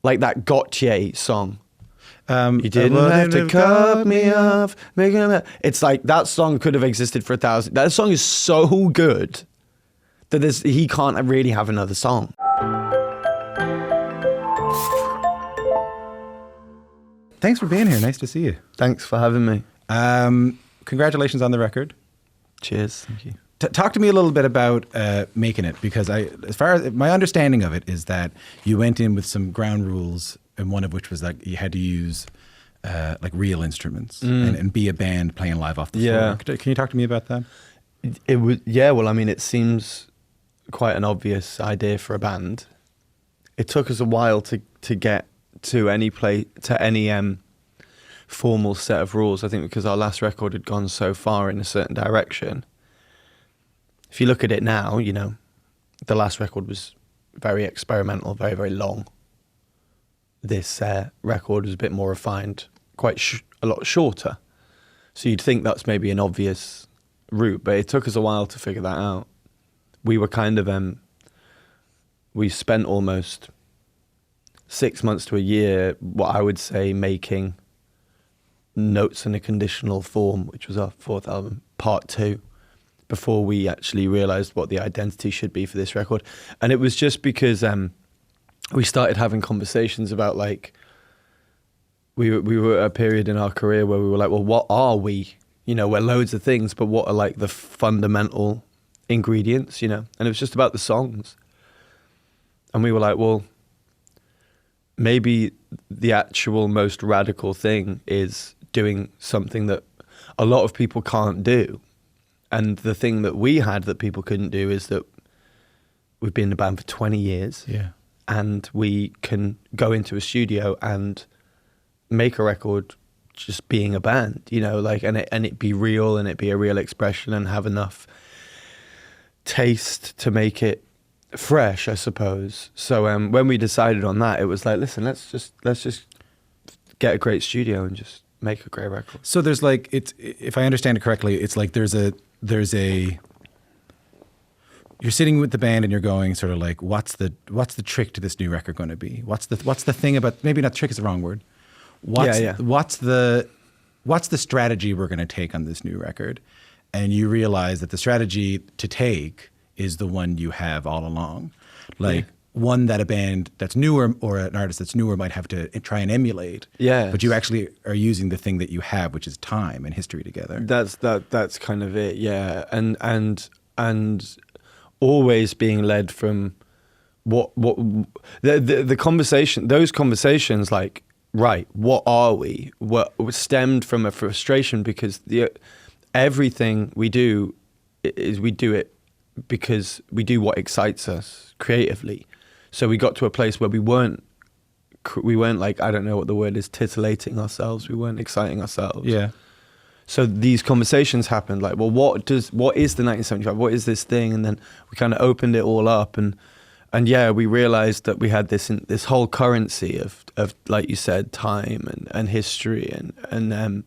like that Gautier song. You didn't have to cut me off. It's like that song could have existed for 1,000. That song is so good that he can't really have another song. Thanks for being here. Nice to see you. Thanks for having me. Congratulations on the record. Cheers. Thank you. Talk to me a little bit about making it, because as far as my understanding of it is that you went in with some ground rules, and one of which was like you had to use like real instruments and be a band playing live off the floor. Can you talk to me about that? It was, yeah. Well, I mean, it seems quite an obvious idea for a band. It took us a while to get to any formal set of rules. I think because our last record had gone so far in a certain direction. If you look at it now, you know, the last record was very experimental, very, very long. This record was a bit more refined, quite a lot shorter. So you'd think that's maybe an obvious route, but it took us a while to figure that out. We were kind of, we spent almost 6 months to a year, what I would say, making Notes in a Conditional Form, which was our fourth album, part 2. Before we actually realized what the identity should be for this record. And it was just because we started having conversations about, like, we were at a period in our career where we were like, well, what are we? You know, we're loads of things, but what are like the fundamental ingredients, you know? And it was just about the songs. And we were like, well, maybe the actual most radical thing is doing something that a lot of people can't do. And the thing that we had that people couldn't do is that we've been in a band for 20 years. Yeah. And we can go into a studio and make a record just being a band, you know, like, and it be real, and it be a real expression, and have enough taste to make it fresh, I suppose. So when we decided on that, it was like, listen, let's just get a great studio and just make a great record. So there's like, if I understand it correctly, it's like there's a you're sitting with the band and you're going sort of like, what's the trick to this new record going to be? What's the thing about, maybe not trick is the wrong word. What's the strategy we're going to take on this new record? And you realize that the strategy to take is the one you have all along. Like one that a band that's newer or an artist that's newer might have to try and emulate. Yeah. But you actually are using the thing that you have, which is time and history together. That's kind of it, yeah. And always being led from what the conversation, those conversations, like, right, what are we? What stemmed from a frustration because everything we do is we do it because we do what excites us creatively. So we got to a place where we weren't like, I don't know what the word is, titillating ourselves. We weren't exciting ourselves. Yeah. So these conversations happened, like, well, what is the 1975? What is this thing? And then we kind of opened it all up, and yeah, we realized that we had this whole currency of like you said, time and history and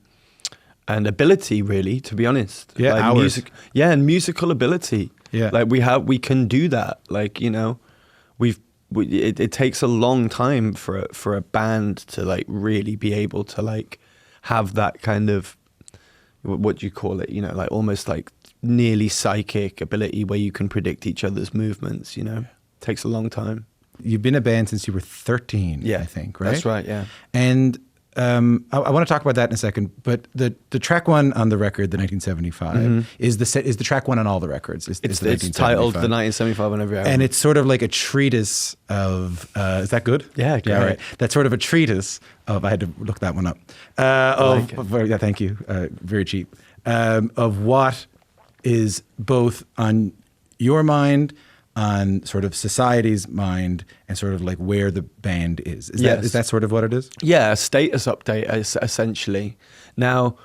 ability, really, to be honest. Yeah, like hours. Music, yeah, and musical ability. Yeah, like we can do that. Like, you know, it takes a long time for a band to like really be able to like have that kind of, what do you call it? You know, like almost like nearly psychic ability where you can predict each other's movements. You know, it takes a long time. You've been a band since you were 13, I think, right? That's right, yeah. And I want to talk about that in a second, but the track one on the record, the 1975, is the track one on all the records. It's titled the 1975 on every album. And it's sort of like a treatise of, is that good? Yeah, great. Yeah, right. That's sort of a treatise of, I had to look that one up. Yeah, thank you. Very cheap. Of what is both on your mind, on sort of society's mind, and sort of like where the band is. Is that sort of what it is? Yeah, a status update, essentially. Now,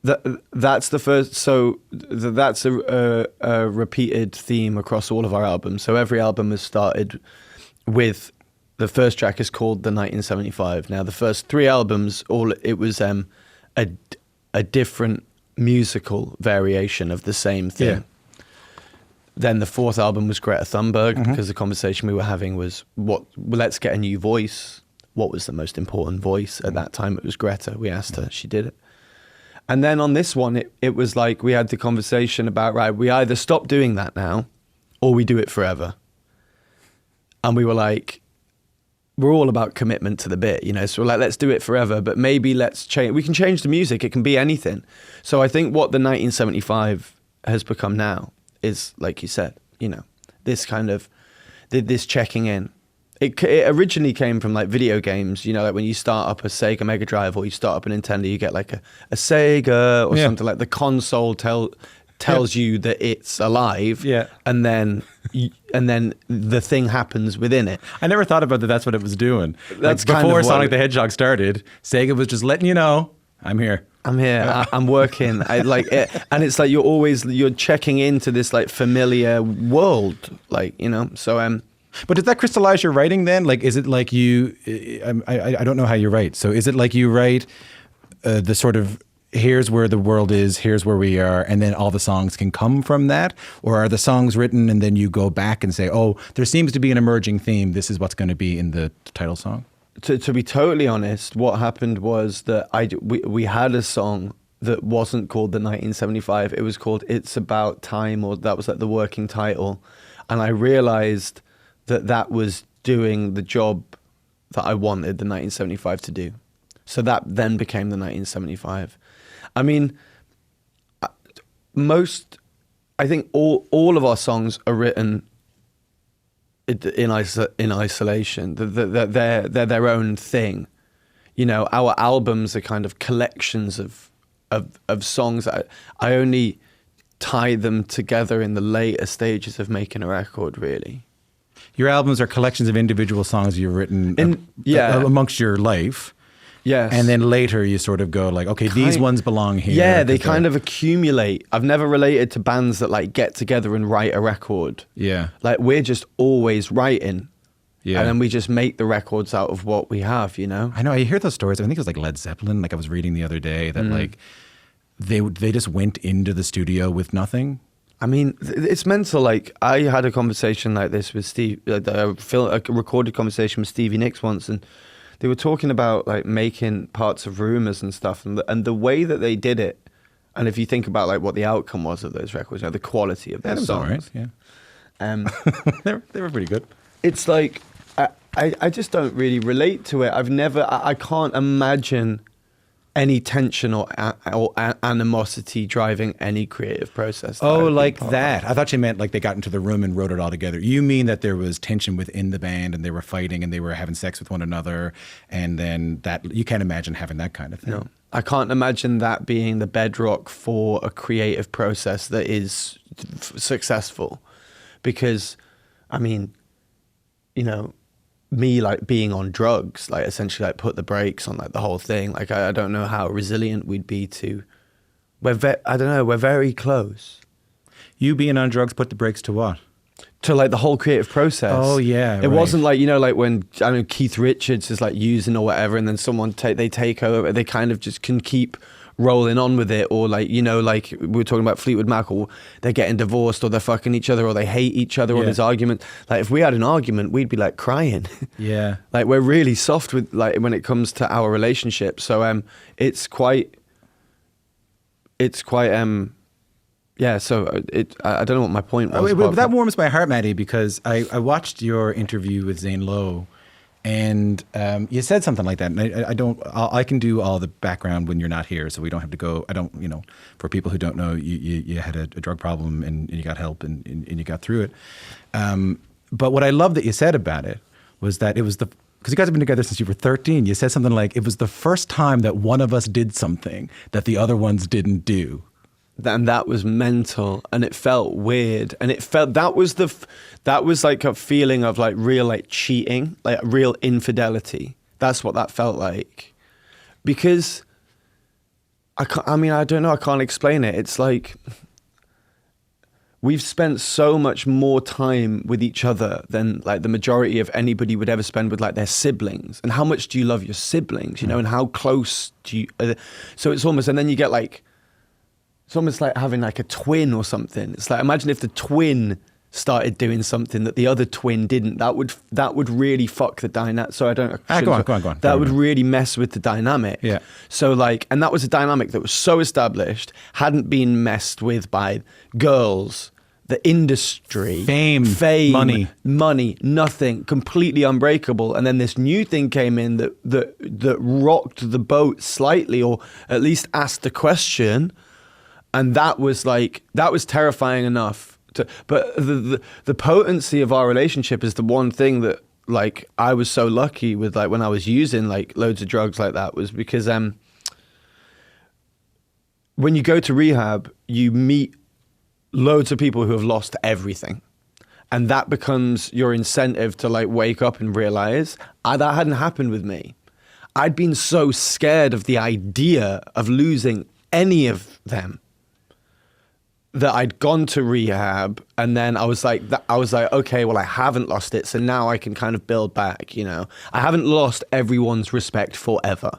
that's the first. So that's a repeated theme across all of our albums. So every album has started with the first track is called the 1975. Now, the first 3 albums, it was a different musical variation of the same thing. Yeah. Then the 4th album was Greta Thunberg, because the conversation we were having was, let's get a new voice. what was the most important voice at that time. It was Greta. We asked her, she did it. And then on this one, it was like we had the conversation about, right, we either stop doing that now or we do it forever. And we were like, we're all about commitment to the bit, you know, so we're like, let's do it forever, but maybe let's change. We can change the music. It can be anything. So I think what the 1975 has become now is, like you said, you know, this kind of, this checking in. It originally came from like video games, you know, like when you start up a Sega Mega Drive or you start up a Nintendo, you get like a Sega or something, like the console tells you that it's alive, and then the thing happens within it. I never thought about that. That's what it was doing. That's like before Sonic the Hedgehog started. Sega was just letting you know, I'm here. I'm here. I'm working. I like it, and it's like you're checking into this like familiar world, like, you know. So But does that crystallize your writing then? Like, is it like you? I don't know how you write. So is it like you write the sort of, here's where the world is, here's where we are, and then all the songs can come from that? Or are the songs written and then you go back and say, oh, there seems to be an emerging theme, this is what's going to be in the title song? To be totally honest, what happened was that we had a song that wasn't called the 1975. It was called It's About Time, or that was like the working title. And I realized that was doing the job that I wanted the 1975 to do. So that then became the 1975. I mean, I think all of our songs are written in isolation. They're their own thing. You know, our albums are kind of collections of songs. I only tie them together in the later stages of making a record, really. Your albums are collections of individual songs you've written amongst your life. Yes. And then later you sort of go like, okay, these ones belong here. Yeah, they kind of accumulate. I've never related to bands that like get together and write a record. Yeah. Like we're just always writing. Yeah. And then we just make the records out of what we have, you know? I know, I hear those stories. I think it was like Led Zeppelin. Like I was reading the other day that like they just went into the studio with nothing. I mean, it's mental. Like, I had a conversation like this with Steve, a recorded conversation with Stevie Nicks once, and they were talking about like making parts of Rumours and stuff, and the way that they did it. And if you think about like what the outcome was of those records, you know, the quality of those songs, all right, yeah, they were pretty good. It's like I just don't really relate to it. I can't imagine any tension or animosity driving any creative process. Oh, like that. I thought you meant like they got into the room and wrote it all together. You mean that there was tension within the band and they were fighting and they were having sex with one another, and then that, you can't imagine having that kind of thing. No, I can't imagine that being the bedrock for a creative process that is successful. Because, I mean, you know, me like being on drugs, like essentially like put the brakes on like the whole thing. Like I don't know how resilient we'd be to. I don't know. We're very close. You being on drugs put the brakes to what? To like the whole creative process. Oh yeah, it wasn't like, you know, like when I don't know, Keith Richards is like using or whatever, and then someone they take over. They kind of just can keep rolling on with it, or like, you know, like we were talking about Fleetwood Mac, or they're getting divorced, or they're fucking each other, or they hate each other, or there's argument. Like if we had an argument, we'd be like crying. Yeah. Like we're really soft with like when it comes to our relationship. So it's quite yeah. So I don't know what my point was. That warms my heart, Matty, because I watched your interview with Zane Lowe. And you said something like that, and I can do all the background when you're not here, so we don't have to go. You know, for people who don't know, you had a drug problem and you got help and you got through it. But what I love that you said about it was that it was because you guys have been together since you were 13. You said something like, it was the first time that one of us did something that the other ones didn't do. And that was mental, and it felt weird, and it felt that was like a feeling of like real like cheating, like real infidelity. That's what that felt like, because I don't know, I can't explain it. It's like we've spent so much more time with each other than like the majority of anybody would ever spend with like their siblings. And how much do you love your siblings, you know, and how close do you? So it's almost, and then you get like. It's almost like having like a twin or something. It's like, imagine if the twin started doing something that the other twin didn't, that would really fuck the dynamic. So I don't. Go on. That would really mess with the dynamic. Yeah. So like, and that was a dynamic that was so established, hadn't been messed with by girls, the industry, fame, money, nothing, completely unbreakable. And then this new thing came in that rocked the boat slightly, or at least asked the question. And that was terrifying enough. But the potency of our relationship is the one thing that like I was so lucky with, like when I was using like loads of drugs like that, was because when you go to rehab, you meet loads of people who have lost everything, and that becomes your incentive to like wake up and realize that hadn't happened with me. I'd been so scared of the idea of losing any of them that I'd gone to rehab, and then I was like, okay, well, I haven't lost it, so now I can kind of build back, you know. I haven't lost everyone's respect forever.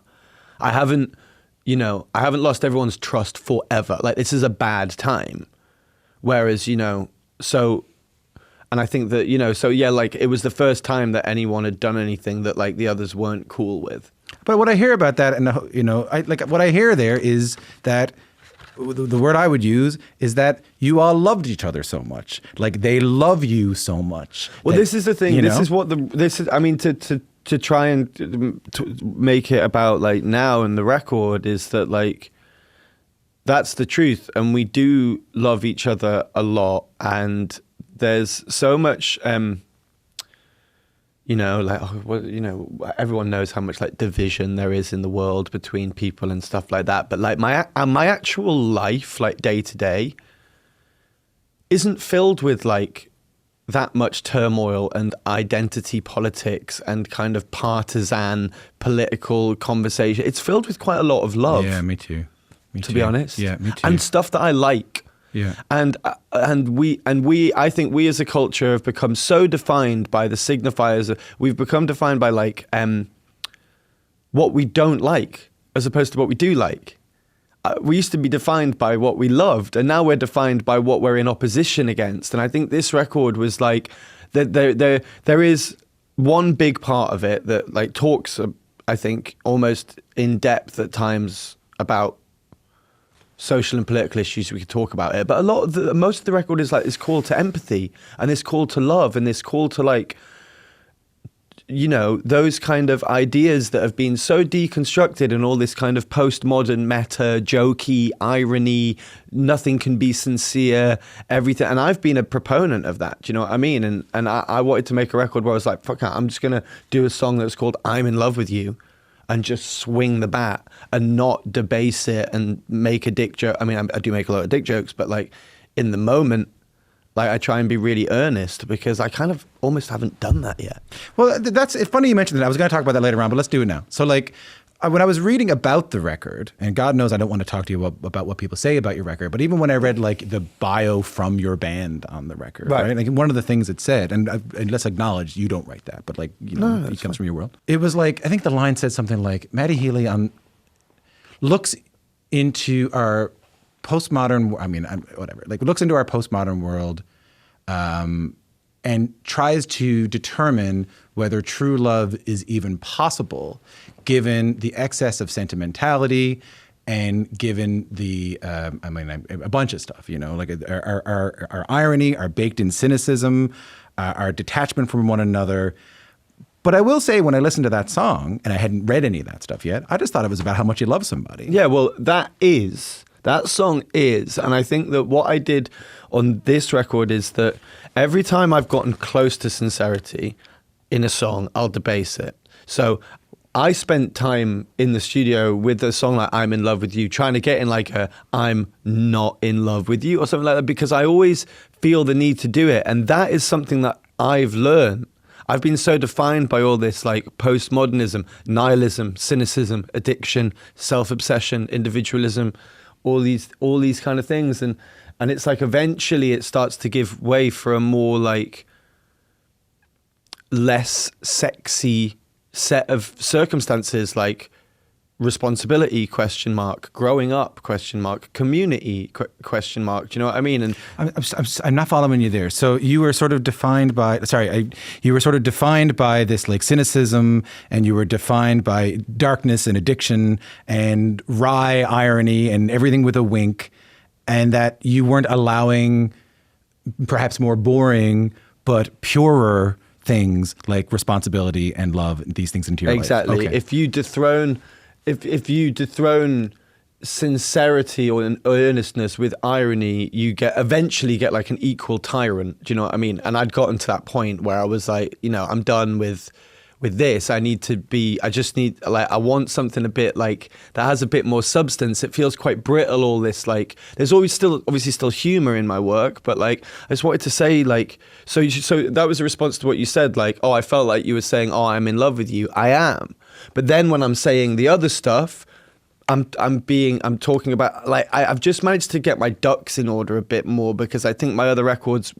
I haven't lost everyone's trust forever. Like, this is a bad time. Whereas, you know, so, and I think that, you know, so yeah, like it was the first time that anyone had done anything that like the others weren't cool with. But what I hear about that, and you know, what I hear there is that the word I would use is that you all loved each other so much. Like they love you so much. Well, this is the thing. You know? I mean, to try and to make it about like now and the record is that like, that's the truth. And we do love each other a lot. And there's so much, you know, like, you know, everyone knows how much like division there is in the world between people and stuff like that. But like my actual life, like day to day, isn't filled with like that much turmoil and identity politics and kind of partisan political conversation. It's filled with quite a lot of love. Yeah, me too. To be honest. Yeah, me too. And stuff that I like. Yeah. And we I think we as a culture have become so defined by the signifiers. We've become defined by like what we don't like as opposed to what we do like. We used to be defined by what we loved, and now we're defined by what we're in opposition against. And I think this record was like there is one big part of it that like talks, I think, almost in depth at times about social and political issues. We could talk about it, but most of the record is like this call to empathy and this call to love and this call to like, you know, those kind of ideas that have been so deconstructed and all this kind of postmodern meta, jokey, irony, nothing can be sincere, everything. And I've been a proponent of that, do you know what I mean? And I wanted to make a record where I was like, fuck it, I'm just going to do a song that's called I'm in Love With You, and just swing the bat and not debase it and make a dick joke. I mean, I do make a lot of dick jokes, but like in the moment, like I try and be really earnest because I kind of almost haven't done that yet. Well, it's funny you mentioned that. I was going to talk about that later on, but let's do it now. So like when I was reading about the record, and God knows I don't want to talk to you about what people say about your record, but even when I read like the bio from your band on the record, right? Like one of the things it said, and let's acknowledge you don't write that, but like, you know, it comes from your world. It was like, I think the line said something like, Matty Healy looks into our postmodern, looks into our postmodern world and tries to determine whether true love is even possible given the excess of sentimentality and given the, a bunch of stuff, you know, like our irony, our baked in cynicism, our detachment from one another. But I will say, when I listened to that song, and I hadn't read any of that stuff yet, I just thought it was about how much you love somebody. Yeah, well, that song is, and I think that what I did on this record is that every time I've gotten close to sincerity in a song, I'll debase it. So I spent time in the studio with a song like I'm in Love With You, trying to get in like a I'm not in love with you or something like that, because I always feel the need to do it. And that is something that I've learned. I've been so defined by all this like postmodernism, nihilism, cynicism, addiction, self-obsession, individualism, all these kind of things. And it's like eventually it starts to give way for a more like less sexy set of circumstances, like responsibility, question mark, growing up, question mark, community, question mark. Do you know what I mean? And I'm not following you there. So you were sort of defined by, you were sort of defined by this like cynicism, and you were defined by darkness and addiction and wry irony and everything with a wink, and that you weren't allowing perhaps more boring but purer things like responsibility and love, these things into your life. Exactly. Okay. If you dethrone sincerity or earnestness with irony, you eventually get like an equal tyrant. Do you know what I mean? And I'd gotten to that point where I was like, I'm done with this. I want something a bit like that has a bit more substance. It feels quite brittle, all this, like there's always obviously still humor in my work, but like I just wanted to say, like, so that was a response to what you said, like, oh, I felt like you were saying, oh, I'm in love with you. I am. But then when I'm saying the other stuff, I'm talking about, like, I've just managed to get my ducks in order a bit more, because I think my other records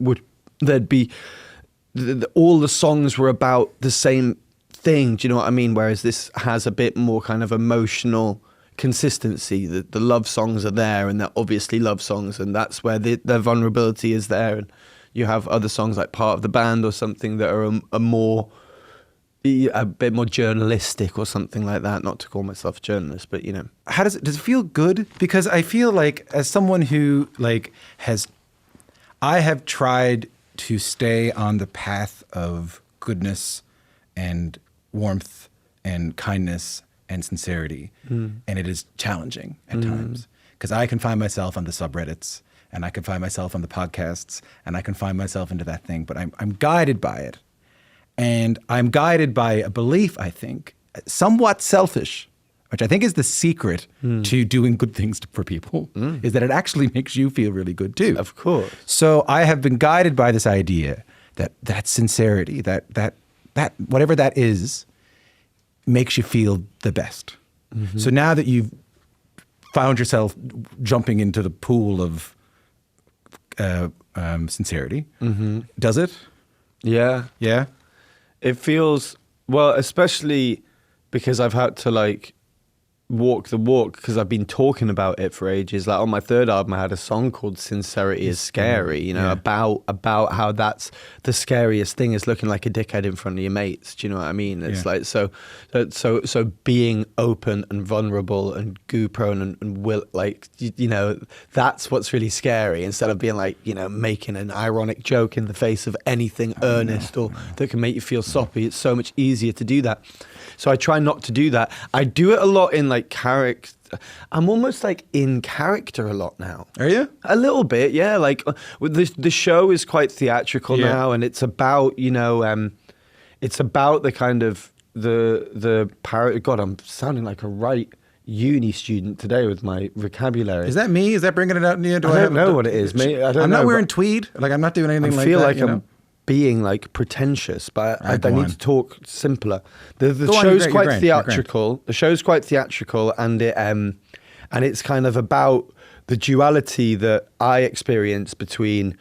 all the songs were about the same thing. Do you know what I mean? Whereas this has a bit more kind of emotional consistency. The love songs are there, and they're obviously love songs, and that's where their vulnerability is there. And you have other songs like Part of the Band or something that are a bit more journalistic or something like that. Not to call myself a journalist, but how does it feel good? Because I feel like, as someone who I have tried to stay on the path of goodness and warmth and kindness and sincerity, and it is challenging at times, because I can find myself on the subreddits, and I can find myself on the podcasts, and I can find myself into that thing, but I'm guided by it. And I'm guided by a belief, I think, somewhat selfish, which I think is the secret to doing good things for people, is that it actually makes you feel really good too. Of course. So I have been guided by this idea that sincerity, that whatever that is, makes you feel the best. Mm-hmm. So now that you've found yourself jumping into the pool of sincerity, does it? Yeah. Yeah? It feels, well, especially because I've had to like walk the walk, because I've been talking about it for ages. Like on my third album, I had a song called "Sincerity is Scary," about how that's the scariest thing, is looking like a dickhead in front of your mates. Do you know what I mean? It's like, so being open and vulnerable and goo prone and will, like, that's what's really scary, instead of being like, making an ironic joke in the face of anything earnest or that can make you feel soppy. It's so much easier to do that. So I try not to do that. I do it a lot in like character. I'm almost like in character a lot now. Are you? A little bit, yeah. Like the show is quite theatrical now, and it's about, it's about the kind of the God, I'm sounding like a right uni student today with my vocabulary. Is that me? Is that bringing it out in you? I don't know what it is. I'm not wearing tweed. Like, I'm not doing anything like that. I feel like I'm being like pretentious, but I need to talk simpler. The show's quite theatrical. The show's quite theatrical, and it's kind of about the duality that I experience between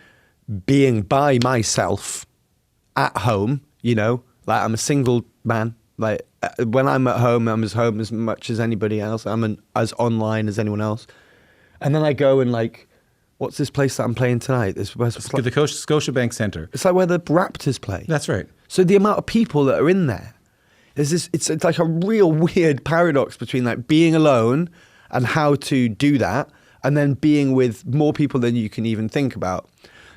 being by myself at home. Like, I'm a single man. Like, when I'm at home as much as anybody else. I'm as online as anyone else. And then I go and like, what's this place that I'm playing tonight? The Scotiabank Centre. It's like where the Raptors play. That's right. So the amount of people that are in there, it's like a real weird paradox between like being alone and how to do that, and then being with more people than you can even think about.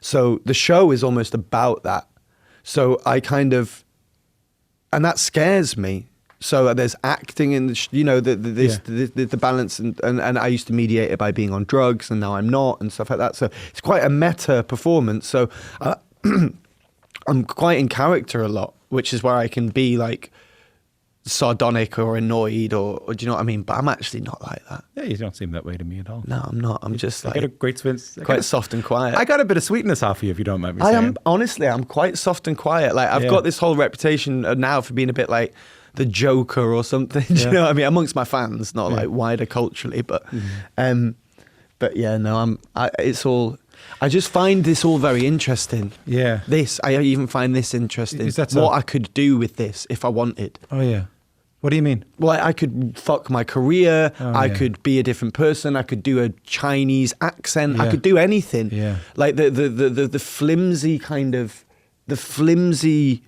So the show is almost about that. So I kind of, and that scares me. So there's acting in the balance, and I used to mediate it by being on drugs, and now I'm not, and stuff like that. So it's quite a meta performance. So I'm quite in character a lot, which is where I can be like sardonic or annoyed or do you know what I mean? But I'm actually not like that. Yeah, you don't seem that way to me at all. No, I'm not. I'm just like, I got a great sense. Quite soft and quiet. I got a bit of sweetness off you, if you don't mind me saying. Honestly, I'm quite soft and quiet. Like, I've got this whole reputation now for being a bit like the Joker or something. Do you know what I mean? Amongst my fans, not like wider culturally, but yeah, no, it's all. I just find this all very interesting. Yeah. I even find this interesting. What I could do with this if I wanted. Oh yeah. What do you mean? Well, I could fuck my career. I could be a different person. I could do a Chinese accent. I could do anything. Yeah. Like the flimsy kind of, the flimsy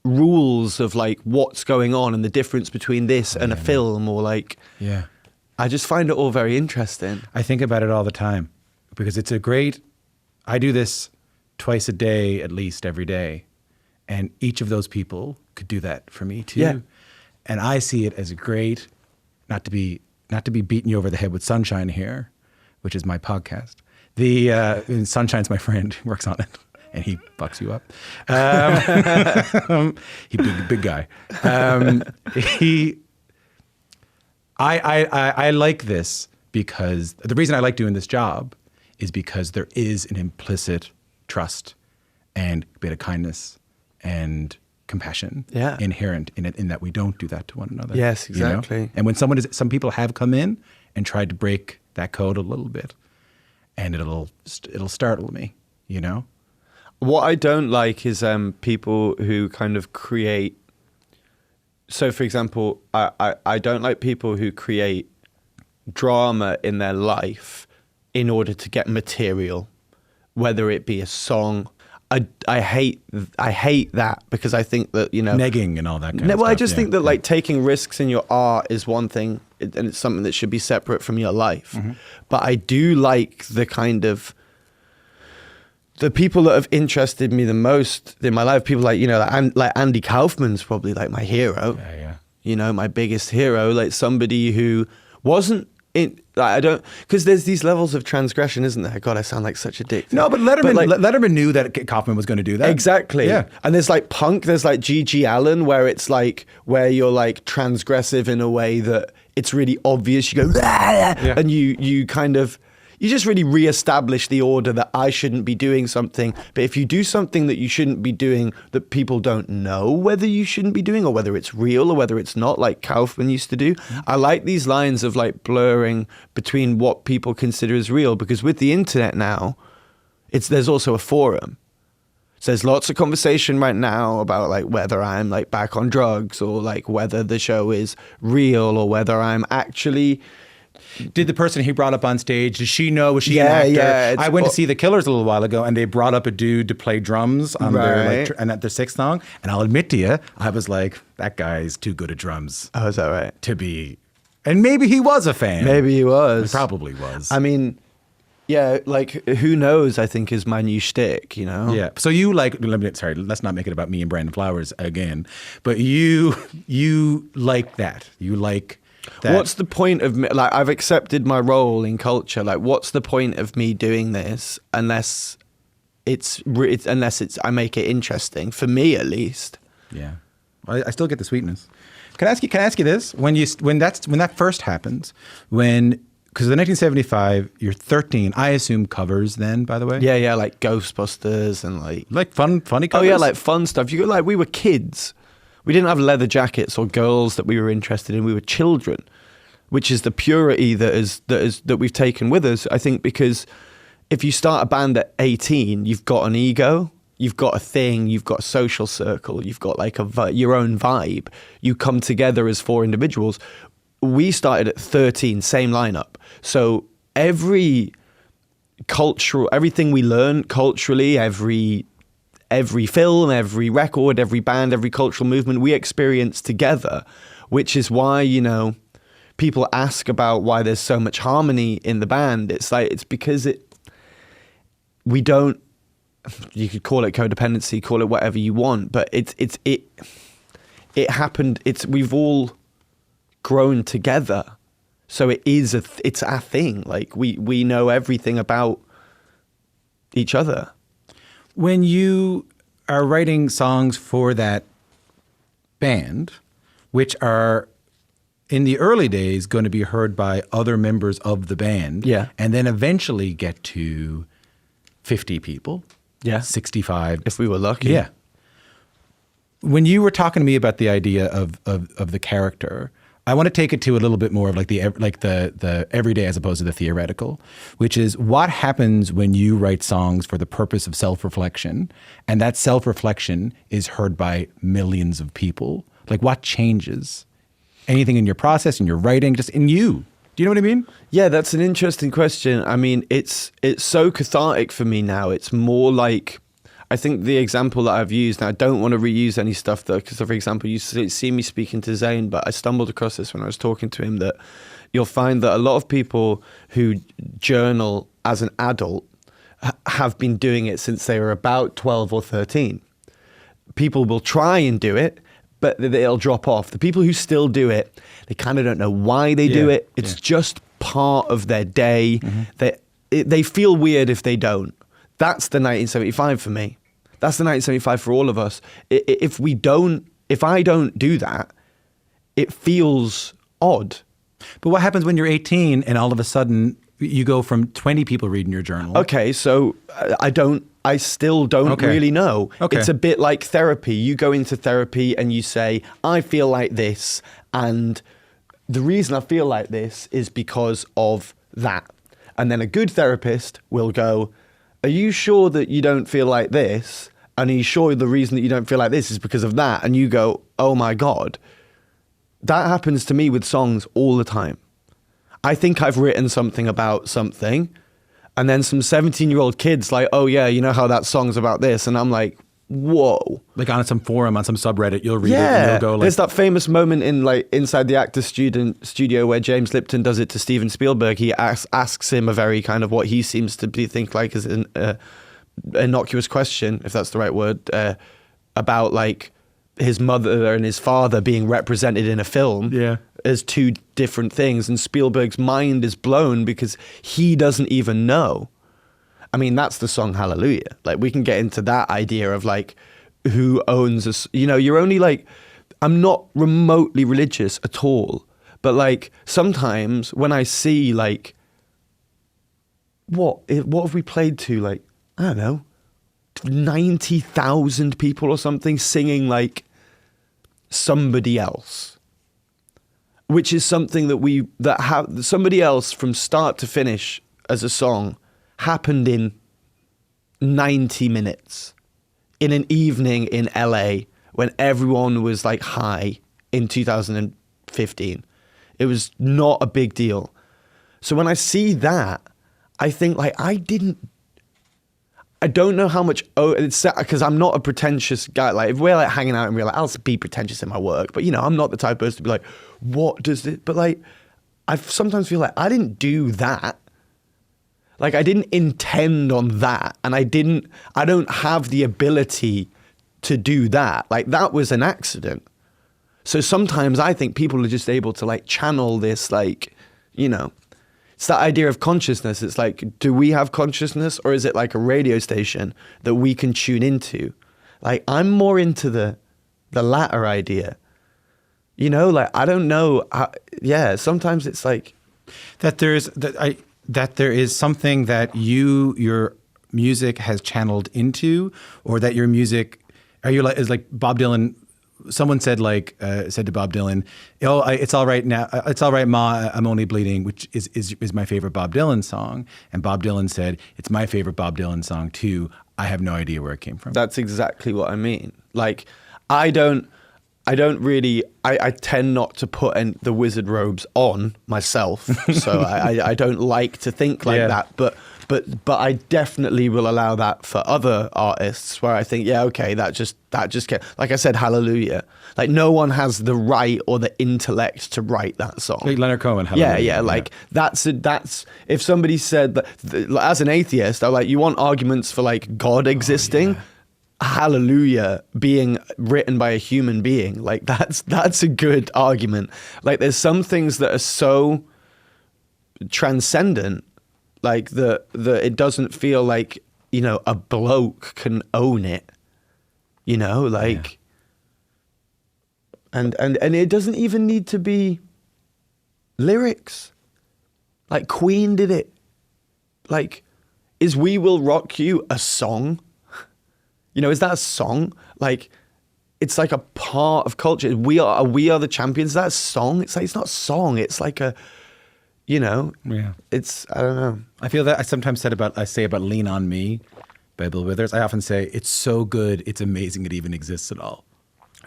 rules of like what's going on and the difference between this and a film or like. Yeah. I just find it all very interesting. I think about it all the time because it's a great, I do this twice a day, at least every day. And each of those people could do that for me too. Yeah. And I see it as a great, not to be beating you over the head with Sunshine here, which is my podcast. Sunshine's my friend, he works on it, and he fucks you up. He big guy. I like this because the reason I like doing this job is because there is an implicit trust and a bit of kindness and compassion inherent in it, in that we don't do that to one another. Yes, exactly. You know? And when some people have come in and tried to break that code a little bit, and it'll startle me, you know? What I don't like is people who kind of create. So, for example, I don't like people who create drama in their life in order to get material, whether it be a song. I hate that because I think that, you know, negging and all that kind of stuff. Well, I just think that like taking risks in your art is one thing, and it's something that should be separate from your life. Mm-hmm. But I do like the kind of the people that have interested me the most in my life. People like, you know, like Andy Kaufman's probably like my hero. Yeah. You know, my biggest hero. Like somebody who wasn't. Because there's these levels of transgression, isn't there? God, I sound like such a dick. No, but Letterman knew that Kaufman was going to do that. Exactly. Yeah. And there's like punk, there's like G.G. Allen, where it's like, where you're like transgressive in a way that it's really obvious. You go, and you kind of, you just really reestablish the order that I shouldn't be doing something. But if you do something that you shouldn't be doing, that people don't know whether you shouldn't be doing or whether it's real or whether it's not, like Kaufman used to do. Mm-hmm. I like these lines of like blurring between what people consider as real, because with the internet now, there's also a forum. So there's lots of conversation right now about like whether I'm like back on drugs or like whether the show is real or whether I'm actually... Did the person he brought up on stage, did she know? Was she an actor? Yeah. I went to see The Killers a little while ago, and they brought up a dude to play drums on their sixth song. And I'll admit to you, I was like, that guy's too good at drums. Oh, is that right? To be, and maybe he was a fan. Maybe he was. He probably was. I mean, yeah, like who knows? I think is my new shtick. You know. Yeah. So you like? Let's not make it about me and Brandon Flowers again. But you like that. You like. What's the point of me? Like, I've accepted my role in culture. Like, what's the point of me doing this unless I make it interesting for me at least? Yeah, I still get the sweetness. Can I ask you this? When that first happens, because the 1975, you're 13. I assume covers then. By the way. Yeah, like Ghostbusters and like funny covers. Oh yeah, like fun stuff. You go like we were kids. We didn't have leather jackets or girls that we were interested in. We were children, which is the purity that we've taken with us. I think because if you start a band at 18, you've got an ego, you've got a thing, you've got a social circle, you've got like your own vibe. You come together as four individuals. We started at 13, same lineup. So everything we learn culturally, every film, every record, every band, every cultural movement we experience together, which is why, you know, people ask about why there's so much harmony in the band. It's like, it's because we don't, you could call it codependency, call it whatever you want, but it happened. We've all grown together. So it's our thing. Like we know everything about each other. When you are writing songs for that band, which are in the early days going to be heard by other members of the band, and then eventually get to 50 people, 65. If we were lucky. Yeah. When you were talking to me about the idea of the character, I want to take it to a little bit more of like the everyday as opposed to the theoretical, which is what happens when you write songs for the purpose of self-reflection, and that self-reflection is heard by millions of people. Like what changes Anything in your process, in your writing, just in you? Do you know what I mean? Yeah, that's an interesting question. I mean, it's so cathartic for me now. It's more like, I think the example that I've used, and I don't want to reuse any stuff though, because for example, you see me speaking to Zayn, but I stumbled across this when I was talking to him, that you'll find that a lot of people who journal as an adult have been doing it since they were about 12 or 13. People will try and do it, but they'll drop off. The people who still do it, they kind of don't know why they do it. It's just part of their day. They feel weird if they don't. That's the 1975 for me. That's the 1975 for all of us. If I don't do that, it feels odd. But what happens when you're 18 and all of a sudden you go from 20 people reading your journal? Okay, so I still don't really know. Okay. It's a bit like therapy. You go into therapy and you say, I feel like this, and the reason I feel like this is because of that. And then a good therapist will go, are you sure that you don't feel like this? And are you sure the reason that you don't feel like this is because of that? And you go, oh my God. That happens to me with songs all the time. I think I've written something about something, and then some 17-year-old kids like, oh yeah, you know how that song's about this? And I'm like, whoa. Like on some forum, on some subreddit, you'll read it and you'll go like... There's that famous moment in like Inside the Actors Studio where James Lipton does it to Steven Spielberg. He asks him a very kind of what he seems to think like is an innocuous question, if that's the right word, about like his mother and his father being represented in a film as two different things. And Spielberg's mind is blown because he doesn't even know. I mean, that's the song Hallelujah. Like, we can get into that idea of like, who owns us. You know, you're only like, I'm not remotely religious at all. But like, sometimes when I see like, what have we played to? Like, I don't know, 90,000 people or something singing like somebody else, which is something that somebody else from start to finish as a song happened in 90 minutes in an evening in LA when everyone was like high in 2015. It was not a big deal. So when I see that, I think like I don't know how much, it's because I'm not a pretentious guy. Like if we're like hanging out and we're like, I'll be pretentious in my work, but you know, I'm not the type of person to be like, what does it, but like, I sometimes feel like I didn't do that. Like I didn't intend on that. And I don't have the ability to do that. Like that was an accident. So sometimes I think people are just able to like channel this, like, you know, it's that idea of consciousness. It's like, do we have consciousness, or is it like a radio station that we can tune into? Like, I'm more into the latter idea. You know, like, I don't know. Sometimes it's like that there is something that your music has channeled into, or that your music, is like Bob Dylan. Someone said to Bob Dylan, "Oh, it's all right now. It's all right, Ma. I'm only bleeding," which is my favorite Bob Dylan song. And Bob Dylan said, "It's my favorite Bob Dylan song too. I have no idea where it came from." That's exactly what I mean. Like, I tend not to put the wizard robes on myself, so I don't like to think like that. But I definitely will allow that for other artists where I think, yeah, okay, that just like I said, Hallelujah. Like no one has the right or the intellect to write that song. Like Leonard Cohen, Hallelujah. Yeah. Like that's if somebody said that, as an atheist, I'm like, you want arguments for like God existing? Yeah. Hallelujah being written by a human being, like that's a good argument. Like there's some things that are so transcendent, like the it doesn't feel like, you know, a bloke can own it, you know, like and it doesn't even need to be lyrics. Like Queen did it. Like, is We Will Rock You a song? You know, is that a song? Like, it's like a part of culture. We are the champions. Is that a song? It's like, it's not a song. It's like a, you know, it's, I don't know. I feel that I sometimes say about Lean on Me by Bill Withers. I often say, it's so good, it's amazing it even exists at all.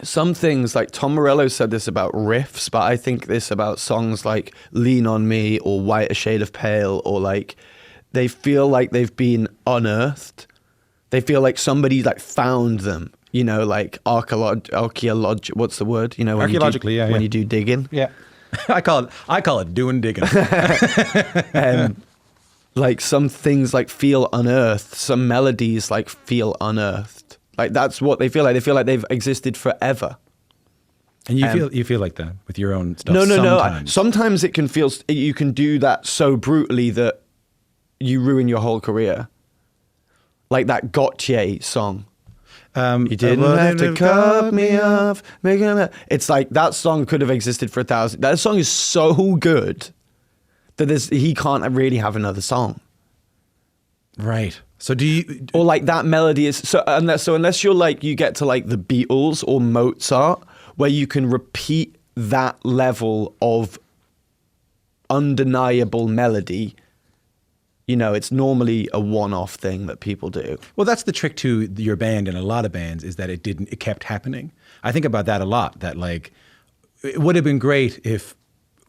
some things, like Tom Morello said this about riffs, but I think this about songs like Lean on Me or White a Shade of Pale, or like they feel like they've been unearthed. They feel like somebody like found them, you know, like archaeological, what's the word? You know, when archaeologically, when you do digging. Yeah. I call it doing digging. Like some things like feel unearthed, some melodies like feel unearthed. Like that's what they feel like. They feel like they've existed forever. And you feel like that with your own stuff. No. Sometimes it can feel, you can do that so brutally that you ruin your whole career. Like that Gautier song. You didn't have to cut me off. It's like that song could have existed for 1,000. That song is so good that he can't really have another song. Right. So do you, or like that melody is so unless you're like, you get to like the Beatles or Mozart, where you can repeat that level of undeniable melody, you know, it's normally a one-off thing that people do. Well, that's the trick to your band and a lot of bands, is that it kept happening. I think about that a lot, that like, it would have been great if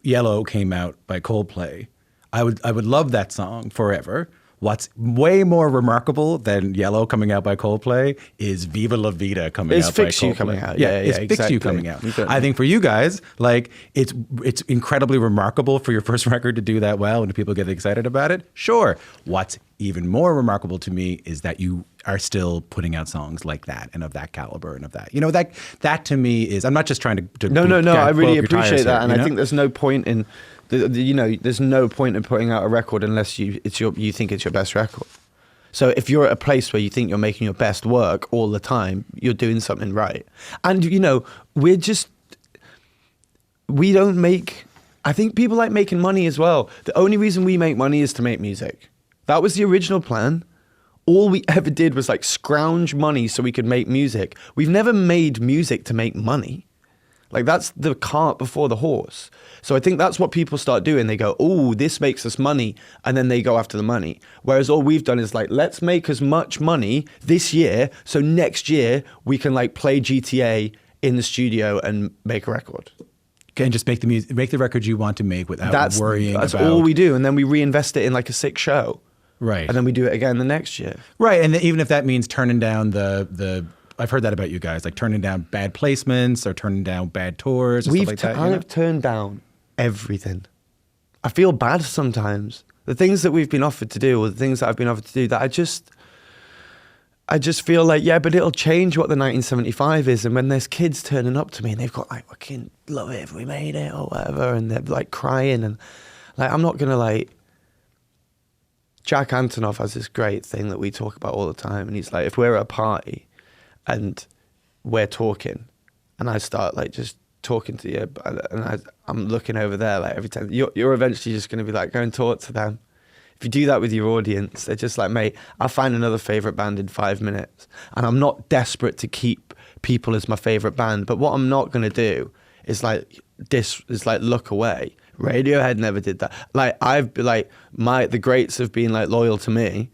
Yellow came out by Coldplay. I would love that song forever. What's way more remarkable than Yellow coming out by Coldplay is Viva La Vida coming out by Coldplay. Fix You coming out. It's Fix You coming out. I think for you guys, like, it's incredibly remarkable for your first record to do that well and people get excited about it. Sure. What's even more remarkable to me is that you are still putting out songs like that and of that caliber and of that. You know, that to me is, I'm not just trying to No, I really appreciate that. And I think there's no point in, there's no point in putting out a record unless you think it's your best record. So if you're at a place where you think you're making your best work all the time, you're doing something right. And, you know, we don't make, I think people like making money as well. The only reason we make money is to make music. That was the original plan. All we ever did was like scrounge money so we could make music. We've never made music to make money. Like, that's the cart before the horse. So I think that's what people start doing. They go, oh, this makes us money. And then they go after the money. Whereas all we've done is like, let's make as much money this year, so next year we can like play GTA in the studio and make a record. And just make the record you want to make without worrying about... That's all we do. And then we reinvest it in like a sick show. Right. And then we do it again the next year. Right. And even if that means turning down the I've heard that about you guys, like turning down bad placements or turning down bad tours or stuff like that. I've turned down everything. I feel bad sometimes. The things that we've been offered to do, or the things that I've been offered to do, that I just feel like, yeah, but it'll change what the 1975 is. And when there's kids turning up to me and they've got like, fucking love it if we made it or whatever, and they're like crying, and like, I'm not gonna like, Jack Antonoff has this great thing that we talk about all the time, and he's like, if we're at a party and we're talking and I start like just talking to you and I'm looking over there, like every time, you're eventually just going to be like, go and talk to them. If you do that with your audience, they're just like, mate, I'll find another favourite band in 5 minutes. And I'm not desperate to keep people as my favourite band, but what I'm not going to do is like look away. Radiohead never did that. Like, the greats have been like loyal to me,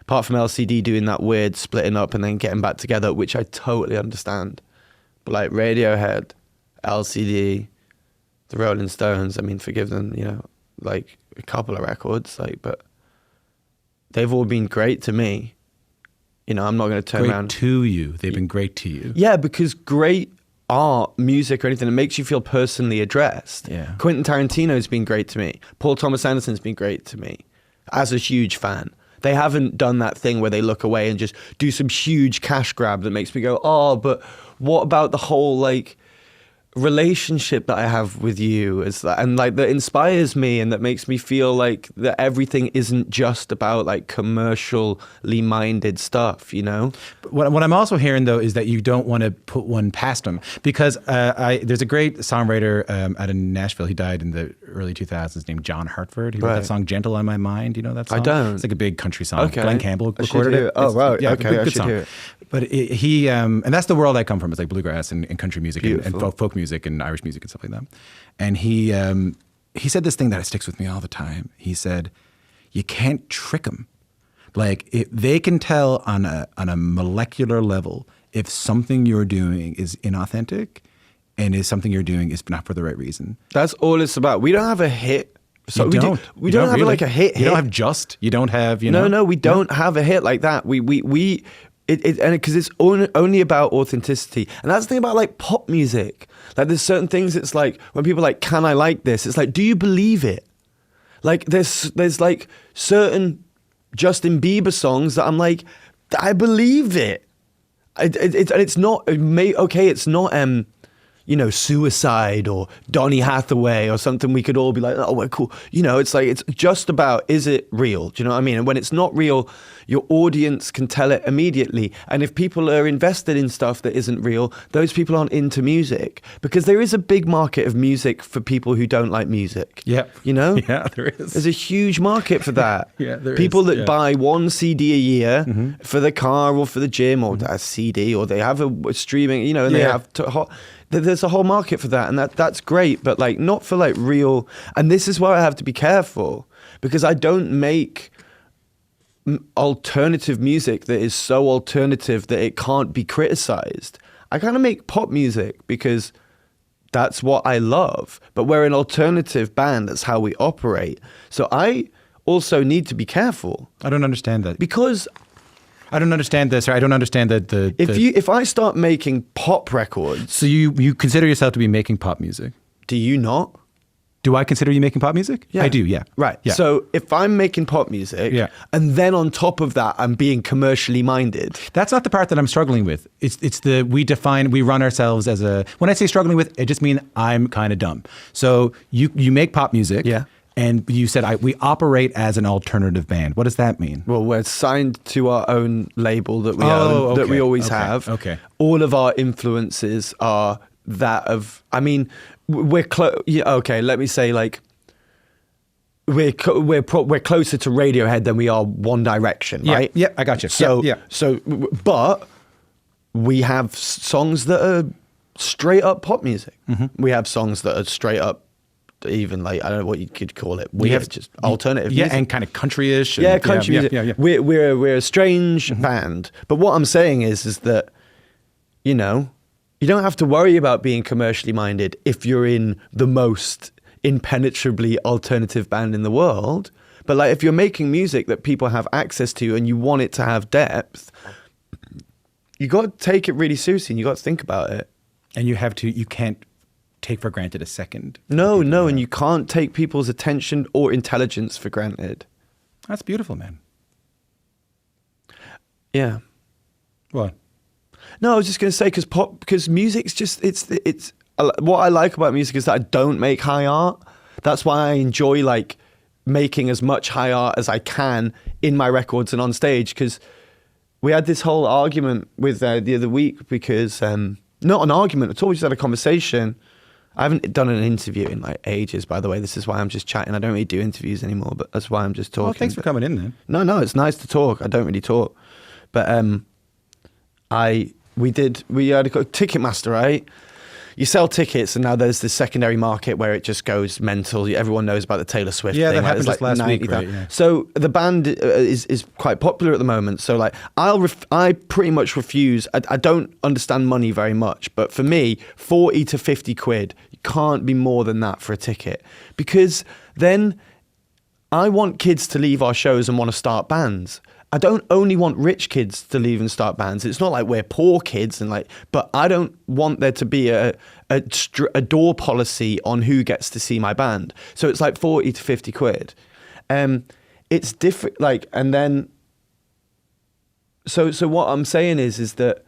apart from LCD doing that weird splitting up and then getting back together, which I totally understand. But like Radiohead, LCD, the Rolling Stones, I mean, forgive them, you know, like a couple of records, like, but they've all been great to me. You know, I'm not going to turn around. Great to you. They've been great to you. Yeah, because great art, music, or anything, it makes you feel personally addressed. Yeah. Quentin Tarantino's been great to me. Paul Thomas Anderson's been great to me as a huge fan. They haven't done that thing where they look away and just do some huge cash grab that makes me go, oh, but what about the whole like relationship that I have with you, is that, and like that inspires me and that makes me feel like that everything isn't just about like commercially minded stuff, you know? What I'm also hearing though is that you don't want to put one past them, because there's a great songwriter out in Nashville. He died in the early 2000s named John Hartford. He wrote that song "Gentle on My Mind." You know that song? I don't. It's like a big country song. Okay. Glenn Campbell recorded it. Oh wow. Yeah, okay, good song. Hear it. But he and that's the world I come from. It's like bluegrass and country music and folk music and Irish music and stuff like that. And he said this thing that sticks with me all the time. He said, "You can't trick them. Like they can tell on a molecular level if something you're doing is inauthentic and is something you're doing is not for the right reason. That's all it's about. We don't have a hit. So we don't have really. like a hit. You don't have Just. You don't have, No, we don't have a hit like that. Because it's only about authenticity. And that's the thing about like pop music. Like there's certain things, it's like when people are like, can I like this? It's like, do you believe it? Like there's like certain Justin Bieber songs that I'm like, I believe it. It's not, okay, it's not, Suicide or Donny Hathaway or something we could all be like, oh, we're cool. It's like, it's just about, is it real? Do you know what I mean? And when it's not real, your audience can tell it immediately. And if people are invested in stuff that isn't real, those people aren't into music, because there is a big market of music for people who don't like music. Yeah. Yeah, there is. There's a huge market for that. Yeah, there people is. that buy one CD a year for the car or for the gym or a CD, or they have a streaming, and they have there's a whole market for that, and that's great, but like not for like real. And this is where I have to be careful, because I don't make alternative music that is so alternative that it can't be criticized. I kind of make pop music because that's what I love, but we're an alternative band. That's how we operate. So I also need to be careful. I don't understand that. Because I don't understand this, or I don't understand if I start making pop records. So you consider yourself to be making pop music? Do you not? Do I consider you making pop music? Yeah. I do, yeah. Right. Yeah. So if I'm making pop music, and then on top of that, I'm being commercially minded. That's not the part that I'm struggling with. It's we run ourselves as when I say struggling with, it just means I'm kind of dumb. So you make pop music. Yeah. And you said we operate as an alternative band. What does that mean? Well, we're signed to our own label that we own, that we always have. Okay. All of our influences are that of, I mean, we're okay, let me say like, we're closer to Radiohead than we are One Direction, right? Yeah, I got you. But we have songs that are straight up pop music. Mm-hmm. We have songs that are straight up, even like, I don't know what you could call it. We have just alternative music. And kind of country-ish. Country music. Yeah. We're a strange band. But what I'm saying is that, you don't have to worry about being commercially minded if you're in the most impenetrably alternative band in the world. But like, if you're making music that people have access to and you want it to have depth, you got to take it really seriously and you got to think about it. And you can't take for granted a second. No, and you can't take people's attention or intelligence for granted. That's beautiful, man. Yeah. What? No, I was just going to say, because music's just, it's what I like about music is that I don't make high art. That's why I enjoy like making as much high art as I can in my records and on stage, because we had this whole argument with the other week, because not an argument at all, we just had a conversation. I haven't done an interview in like ages, by the way. This is why I'm just chatting. I don't really do interviews anymore, but that's why I'm just talking. Well, thanks for coming in then. No, it's nice to talk. I don't really talk. But we had a Ticketmaster, right? You sell tickets, and now there's this secondary market where it just goes mental. Everyone knows about the Taylor Swift thing. That happened just last week, right? Yeah. So the band is quite popular at the moment. So like, I pretty much refuse. I don't understand money very much, but for me, 40 to 50 quid, you can't be more than that for a ticket, because then I want kids to leave our shows and want to start bands. I don't only want rich kids to leave and start bands. It's not like we're poor kids but I don't want there to be a door policy on who gets to see my band. So it's like 40 to 50 quid. It's different. Like, and then, so what I'm saying is that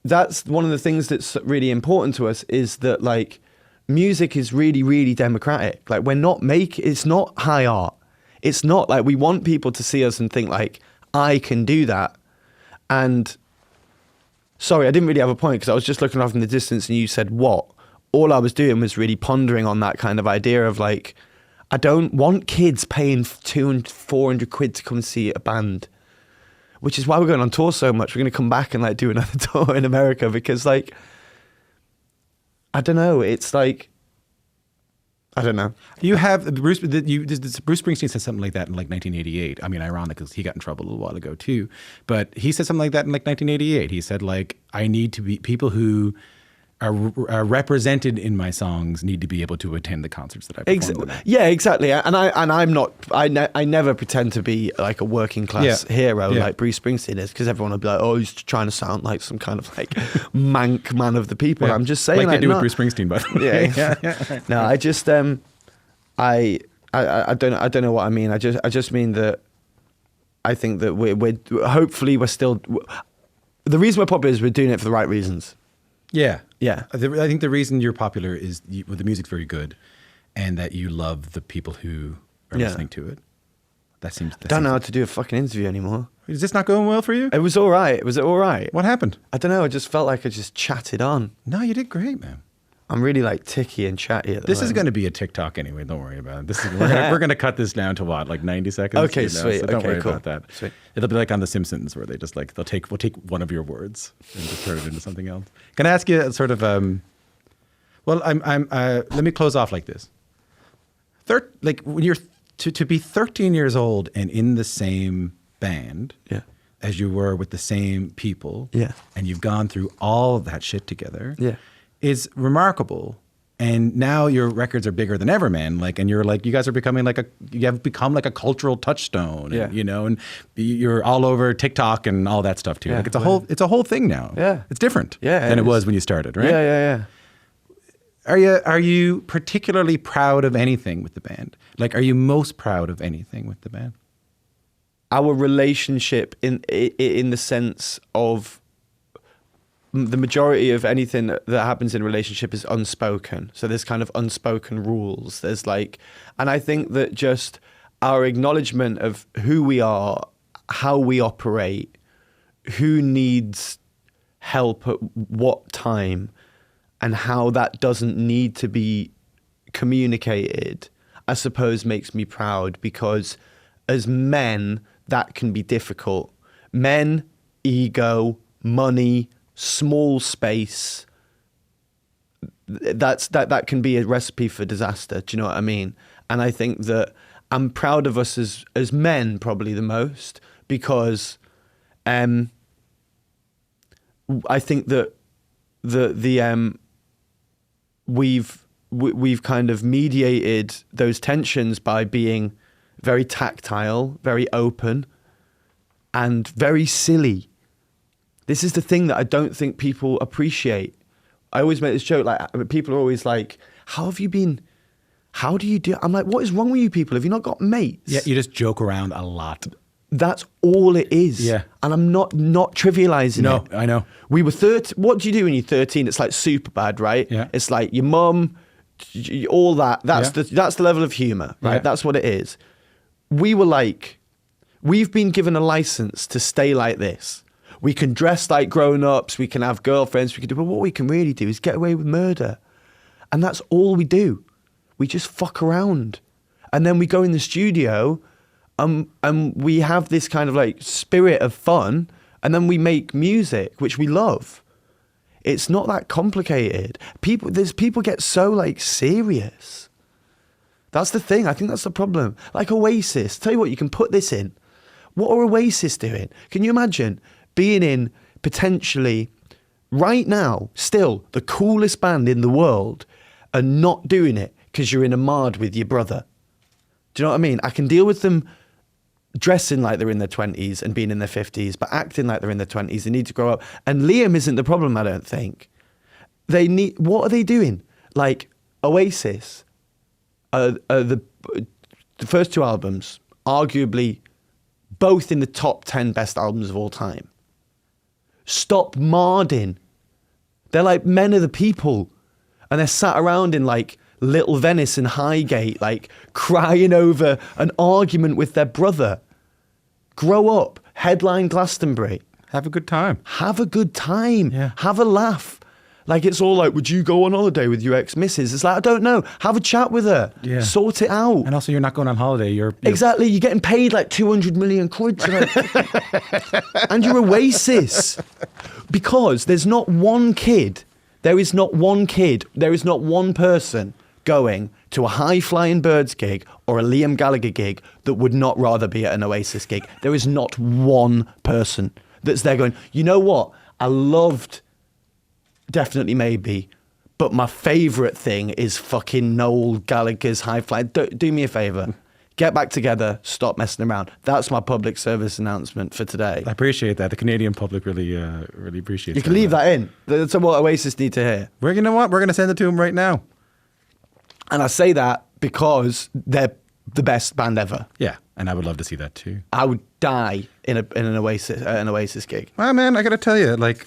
that's one of the things that's really important to us, is that like, music is really, really democratic. Like, it's not high art. It's not like, we want people to see us and think like, I can do that. And sorry, I didn't really have a point, because I was just looking off in the distance and you said what? All I was doing was really pondering on that kind of idea of like, I don't want kids paying 200, 400 quid to come see a band, which is why we're going on tour so much. We're going to come back and like do another tour in America, because like, I don't know, it's like, I don't know. You have Bruce Springsteen said something like that in like 1988. I mean, ironic because he got in trouble a little while ago too. But he said something like that in like 1988. He said like, I need to be people who are represented in my songs need to be able to attend the concerts that I perform. Yeah, exactly. And I'm not. I never pretend to be like a working class hero like Bruce Springsteen is, because everyone will be like, oh, he's trying to sound like some kind of like mank man of the people. I'm just saying, like they do with Bruce Springsteen, by the way. Yeah. No, I just I don't know what I mean. I just mean that I think that we're hopefully we're still. The reason we're popular is we're doing it for the right reasons. Yeah. Yeah. I think the reason you're popular is the music's very good and that you love the people who are listening to it. I don't know how to do a fucking interview anymore. Is this not going well for you? It was all right. Was it all right? What happened? I don't know. I just felt like I just chatted on. No, you did great, man. I'm really like ticky and chatty at the This moment. is going to be a TikTok anyway. Don't worry about it. We're going to cut this down to what, like 90 seconds? Okay, sweet. So don't worry cool. about that. Sweet. It'll be like on The Simpsons where they just like we'll take one of your words and just turn it into something else. Can I ask you a sort of let me close off like this. Like when you're to be 13 years old and in the same band as you were with the same people, and you've gone through all of that shit together, is remarkable. And now your records are bigger than ever, man. Like, and you're like, you guys are becoming like you have become like a cultural touchstone, and, you know, and you're all over TikTok and all that stuff too. Like it's a whole thing now. Yeah. It's different than it was when you started, right? Yeah. Are you particularly proud of anything with the band? Like, are you most proud of anything with the band? Our relationship in the sense of the majority of anything that happens in a relationship is unspoken. So there's kind of unspoken rules. There's like, and I think that just our acknowledgement of who we are, how we operate, who needs help at what time, and how that doesn't need to be communicated, I suppose makes me proud, because as men, that can be difficult. Men, ego, money, small space, that can be a recipe for disaster. Do you know what I mean? And I think that I'm proud of us as men probably the most, because I think that we've kind of mediated those tensions by being very tactile, very open, and very silly. This is the thing that I don't think people appreciate. I always make this joke, like, people are always like, how have you been? How do you do? I'm like, what is wrong with you people? Have you not got mates? Yeah, you just joke around a lot. That's all it is. Yeah. And I'm not trivializing it. No, I know. We were 13. What do you do when you're 13? It's like super bad, right? Yeah. It's like your mum, all that. That's the level of humor, right? Yeah. That's what it is. We were like, we've been given a license to stay like this. We can dress like grown-ups, we can have girlfriends, but what we can really do is get away with murder. And that's all we do. We just fuck around. And then we go in the studio and we have this kind of like spirit of fun, and then we make music, which we love. It's not that complicated. People get so like serious. That's the thing. I think that's the problem. Like Oasis. Tell you what, you can put this in. What are Oasis doing? Can you imagine being in, potentially, right now, still, the coolest band in the world, and not doing it because you're in a mard with your brother? Do you know what I mean? I can deal with them dressing like they're in their 20s and being in their 50s, but acting like they're in their 20s. They need to grow up. And Liam isn't the problem, I don't think. What are they doing? Like, Oasis, the first two albums, arguably both in the top 10 best albums of all time. Stop marding. They're like men of the people, and they're sat around in like Little Venice and Highgate, like crying over an argument with their brother. Grow up. Headline Glastonbury. Have a good time. Have a good time. Yeah. Have a laugh. Like, it's all like, would you go on holiday with your ex-missus? It's like, I don't know. Have a chat with her. Yeah. Sort it out. And also, you're not going on holiday. You're Exactly. You're getting paid like 200 million quid. And you're Oasis. Because there's not one kid. There is not one kid. There is not one person going to a High Flying Birds gig or a Liam Gallagher gig that would not rather be at an Oasis gig. There is not one person that's there going, you know what? I loved Definitely Maybe, but my favourite thing is fucking Noel Gallagher's High Flying. Do me a favour. Get back together. Stop messing around. That's my public service announcement for today. I appreciate that. The Canadian public really appreciates. You can leave that in. That's what Oasis need to hear. You know what? We're going to send it to them right now. And I say that because they're the best band ever. Yeah, and I would love to see that too. I would die in an Oasis gig. Well, man, I got to tell you, like,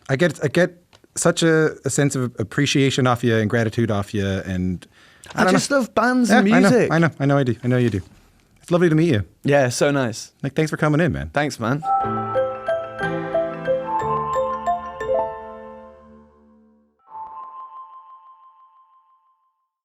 I get such a sense of appreciation off you and gratitude off you, and I just love bands and music. I know I do. I know you do. It's lovely to meet you. Yeah, so nice. Like, thanks for coming in, man. Thanks, man.